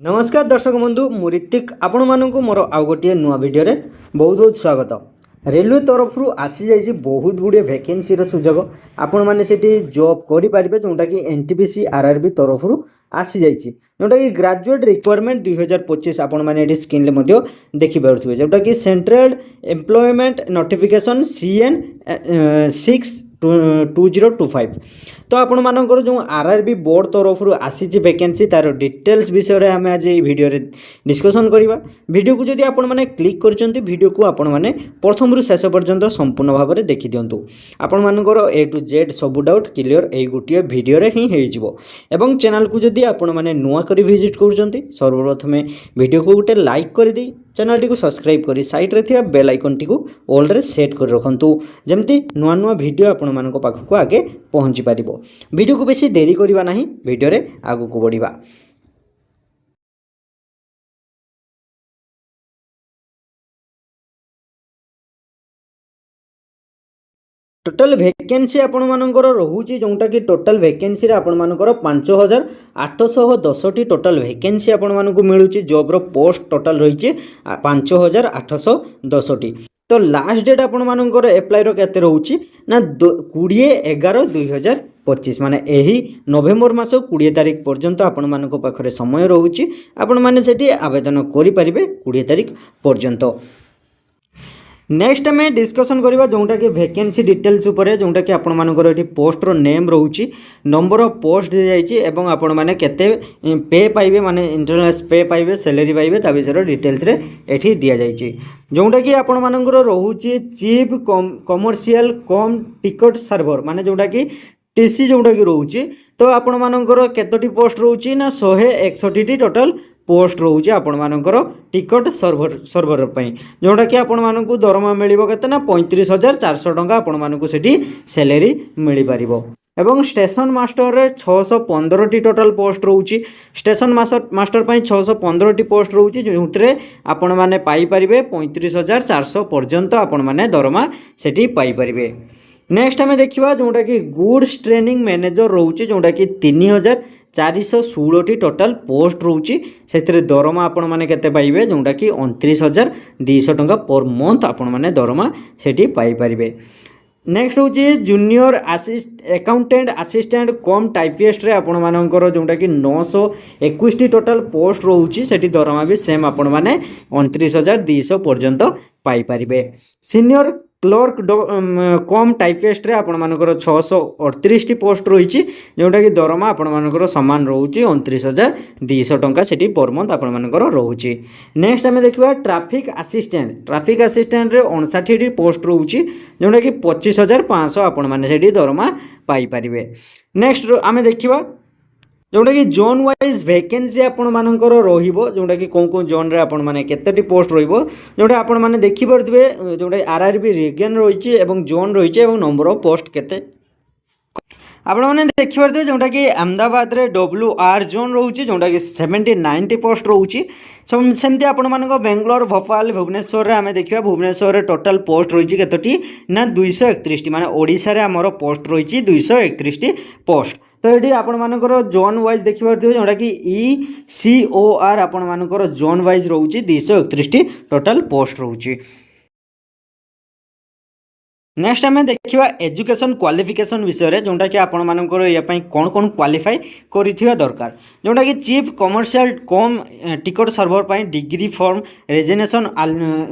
नमस्कार दर्शक बंधु मु ऋतिक आपण मानक मोर आउ गोटे नुआ वीडियो रे बहुत बहुत स्वागत। रेलवे तरफ आसी जाइए बहुत गुड़े वैकेंसी सुजोग आपण मैंने जॉब करेंगे जोटा कि एनटीपीसी आरआरबी तरफ आसी जाइए जोटा कि ग्रेजुएट रिक्वायरमेंट 2025 आपण मैंने स्क्रीन देखिपे जोटा कि सेंट्रल एम्प्लॉयमेंट नोटिफिकेशन CN 6/2025 तो आपण मानकर जो आरआरबी बोर्ड तरफ आसी वैकेंसी तार डिटेल्स विषय रे हमें आज ये वीडियो रे डिस्कशन करवा। वीडियो को जदि आपण माने क्लिक करचंती वीडियो को आपण माने प्रथम रु शेष पर्यंत संपूर्ण भाव में देखि दियंतु। आपण मानकर A to Z सब डाउट क्लियर ए गोटे वीडियो रे ही होई जिवो। एवं चैनल को जदि आपण माने नुआ करी विजिट करचंती सर्वप्रथम वीडियो को गोटे लाइक कर दी चैनल टी को सब्सक्राइब करी साइड रे थिया बेल आइकन टी को ऑल रे सेट कर रखंतु जेमती नुआ नुआ वीडियो आपण मानको पाखको आगे पहुंची पारिबो। वीडियो को बेसी देरी करिबा नाही वीडियो रे आगु को बढ़िबा। टोटल वैकेंसी आपण मानकर रहुची जोंटा कि टोटल वैकेंसी रे आपण मानकर 5810 टोटल वैकेंसी आपण मानको मिलुची। जॉब रो पोस्ट टोटल रहिची 5810। तो लास्ट डेट आपण मानकर अप्लाई रो केते रहउची ना 20/11/2025 माने एही नवेम्बर मास 20 तारिख पर्यंत आपण मानको पाखरे समय रहउची। आपण माने सेठी आवेदन करि परिबे 20 तारिख पर्यंत। नेक्स्ट आम डिस्कसन करवा जोटा कि वैकेंसी डिटेल्स उपरे जोटा कि आपण मानकर एठी पोस्ट रो नेम रहउची नंबर ऑफ पोस्ट दि जाइछि एवं आपण माने केते पे पाइबे माने इंटरनल पे पाइबे सैलरी पाइबे ता विषय डिटेल्स रे एठी दिया जाइछि। जोटा कि आपण मानकर रहउची chief commercial cum ticket server माने जोटा कि टीसी जोटा कि रहउची। तो आपण मानकर केतोटी पोस्ट रहउची ना 161 टोटल पोस्ट रोचे आपण मानकर टिकट सर्वर जोटा कि आपण मानकु दरमा मिलिबो केते ना 35,400 टंका आपण मानकु सेठी सैलरी मिली पारिबो। एवं स्टेशन मास्टर रे 615 टी टोटल पोस्ट रोची। स्टेशन मास्टर पई 615 टी पोस्ट रोची जोंतरे आपण माने पाई परिबे 35,400 पर्यंत आपण माने दरमा सेठी पाई परिबे। नेक्स्ट हमें देखिबा जोटा कि गुड्स ट्रेनिंग मैनेजर रोचे जोटा कि 3,416 टोटल पोस्ट रोची। से दरमा आपण माने केते पाइबे जोटा कि 29,200 टंका पर मंथ आपण माने दरमा सेठी पाई परिबे। नेक्स्ट हूँ जूनियर अकाउंटेंट असिस्टेंट कम टाइपिस्ट रे आपण मानकर जोटा कि 921 टोटल पोस्ट रोची। सेठी दरमा भी सेम आपण माने 29,200 पर्यंत पाई परिबे। सीनियर क्लर्क कम टाइपिस्ट रे आपण मानकर 638 टी पोस्ट रही जोटा कि दरमा आपण मानकर समान रोची 29,200 टंका सेठी पर मंथ आपण मानकर रोची। नेक्स्ट आमे देखिबा ट्रैफिक असिस्टेंट रे 59 टी पोस्ट रोची जोटा कि 25,500 आपण माने सेठी दरमा पाई परिबे। नेक्स्ट आमे देखिबा जोटा कि जोन वाइज वैकेंसी आपण मानकर रहिबो जोटा कि कौन जोन रे आपण माने केतेटी पोस्ट रहिबो जोटा आपण माने देखि परथिबे जोटा आरआरबी रीजन रहिछि एवं जोन रहिछि एवं नंबर ऑफ पोस्ट केते आपण माने देखि परथिबे जोटा कि अहमदाबाद रे WR जोन रहुछि जोटा कि 79 टी पोस्ट रहुछि। सेमती आपण मानको बेंगलोर भोपाल भुवनेश्वर रे आमे देखिबा भुवनेश्वर रे टोटल पोस्ट रहिछि केतोटी ना 231 टी माने ओडिसा रे हमरो पोस्ट रहिछि 231 टी पोस्ट। तो ये आपण मानकर जोन वाइज देखि परथिबे जोटा कि ECOR आपण मानकर जोन वाइज रहउछि 231 टी टोटल पोस्ट रहउछि। नेक्स्ट आम देखा एजुकेशन क्वालिफिकेशन विषय रे जोटा कि आपण मानकर या पई कोन कोन क्वालिफाई करिथिबा दरकार जोटा कि chief commercial cum ticket server पई डिग्री फॉर्म रेजिग्नेशन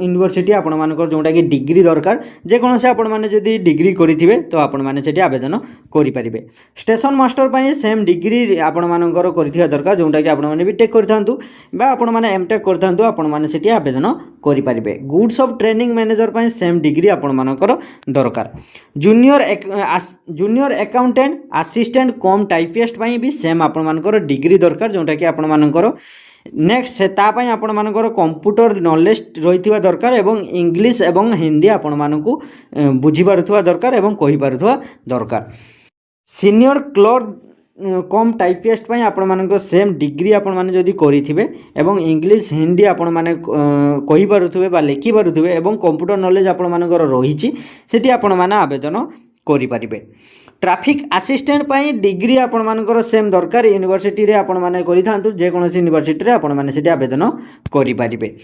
यूनिवर्सिटी आपण मानकर जोटा कि डिग्री दरकार जे कोन से आपण माने जदी डिग्री करिथिबे तो आपण माने सेठी आवेदन करि परिबे। स्टेशन मास्टर पई सेम डिग्री आपण मानकर करिथिबा दरकार जोटा कि आपण माने बीटेक करथांतु बा आपण माने एमटेक करथांतु आपण माने सेठी आवेदन करि परिबे। गुड्स ऑफ ट्रेनिंग मैनेजर पई सेम डिग्री आपण मानकर दरकार। जूनियर अकाउंटेंट असिस्टेंट कम टाइपिस्ट पई भी सेम आपण मानकर डिग्री दरकार जोटा कि आपण मानकर नेक्स्ट से तापाई आपण मानकर कंप्यूटर नॉलेज रहिथिबा दरकार एवं इंग्लिश एवं हिंदी आपण मानकु बुझी पारुथबा दरकार एवं कहि पारुथबा दरकार। सीनियर क्लर्क कम टाइपिस्ट पई आपण मानक सेम डिग्री आपण माने जदी करिथिबे एवं इंग्लिश हिंदी आपण माने कहि पारुथबे बा लिखि पारुथबे एवं कंप्यूटर नॉलेज आपण मानकर रहिछि सेठी आपण माने आवेदन करि परिबे। ट्रैफिक असिस्टेंट पाई डिग्री आपण मानकर सेम दरकार यूनिवर्सिटी रे आपण माने करि थांतु जे कोनोसी यूनिवर्सिटी रे आपण माने सेठी आवेदन करि पारिबे।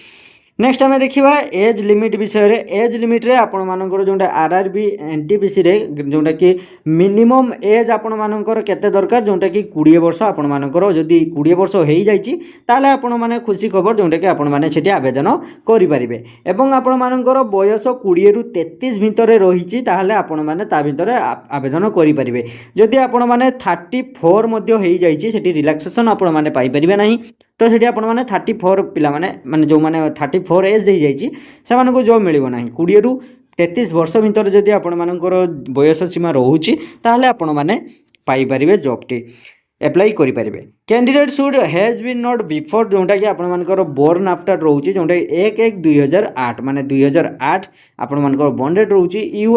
नेक्स्ट आम देखा एज लिमिट विषय रे एज लिमिट रे आपण मानकर जोंटा आरआरबी एनटीपीसी रे जोंटा कि मिनिमम एज आपण मानकर केते दरकार जोंटा कि 20 वर्ष आपण मानकर जदी 20 वर्ष हेई जाईची ताले आपण माने खुशी खबर जोंटा कि आपण माने सेठी आवेदन करि परिबे एवं आपण मानकर बयस 20 रु 33 भितरे रहिची ताले आपण माने ता भितरे आवेदन करि परिबे। जदी आपण माने 34 मध्ये हेई जाईची सेठी रिलैक्सेशन आपण माने पाई परिबे नाही तो सेठी आपण माने 34 पिला माने जो माने 34 एज हो जाइए से जॉब मिल ना 20 रु 33 वर्ष भितर जदि आपण मानकर बयस सीमा रोचे ताहले आपण माने पाई परिबे जॉबटी एप्लाई करि परिबे। Candidate should has been not before जोंटा कि आपण मानकर बोर्न आफ्टर रोचे जोंटा 1/1/2008 माने 2008 आपण मानकर बॉन्डेड रोचे you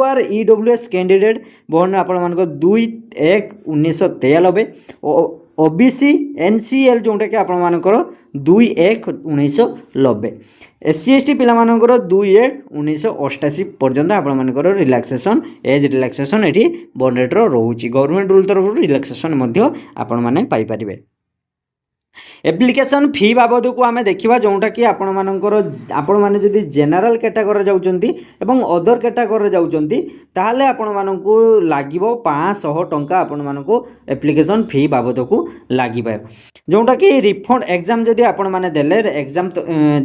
are EWS candidate born आपण मानकर 2/1/1993 ओबीसी एनसीएल जोंटा कि आपण मानकर 2/1/1990 एससी एसटी पिला मानकर 2/1/1988 पर्यंत आपण मानकर रिलैक्सेशन एज रिलैक्सेशन एठी बॉन्डेड रोची गवर्नमेंट रूल तरफ रिलैक्सेशन मध्य आपण माने पाई परिबे। एप्लिकेशन फी बाबद को आम देखा जोटा कि आपण मैंने जदि जेनराल कैटेगरी जाउचंती एवं अदर कैटेगरी जाउचंती ताहले आपण मानकु लागिबो 500 टंका आपण मानकु एप्लिकेशन फी बाबद को लागिबा जोटा कि रिफंड एग्जाम जदि आपण माने देले एग्जाम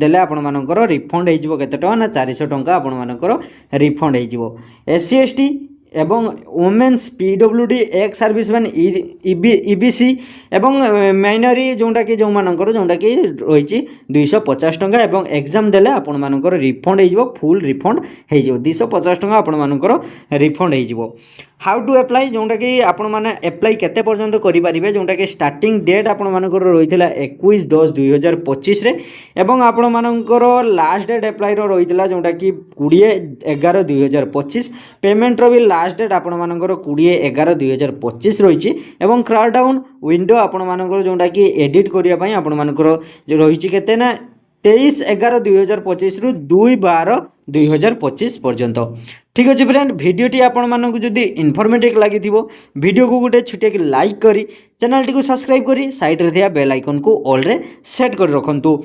देले आपण मानकर रिफंड हेजिबो केते टका ना 400 टंका आपण मानकर रिफंड हेजिबो। एससी एसटी एवं women's PWD ex serviceman EBC एवं माइनरी जोटा कि जो मानकर जोटा कि रही 250 टंका एवं एग्जाम देले आपण मानकर रिफंड हो फुल रिफंड हो 250 टंका आपण मानकर रिफंड हो। हाउ टू एप्लाई जोटा कि आपण माने एप्लाई केते पर्यंत करि परिबे जोटा कि स्टार्टिंग डेट आपण मानकर रहितला 21/10/2025 रे एवं आपण मानकर लास्ट डेट एप्लाई रो रहितला जोटा कि 20/11/2025 पेमेंट रो भी लास्ट डेट आपण मानकर 20/11/2025 रहिछि एवं क्रॉस डाउन विंडो आपण मानकर जोटा कि एडिट करिया पई आपण मानकर जो रहिछि केते ना 23/11/2025 रु 2/12/2025 पर्यंत। ठीक अच्छे फ्रेंड वीडियोटी आपण मानक जदि इनफॉर्मेटिव लगी वीडियो को गोटे छुटिया कि लाइक करी चैनल टी को सब्सक्राइब करी साइड रे थिया बेल आइकन को ऑल रे सेट कर रखंतु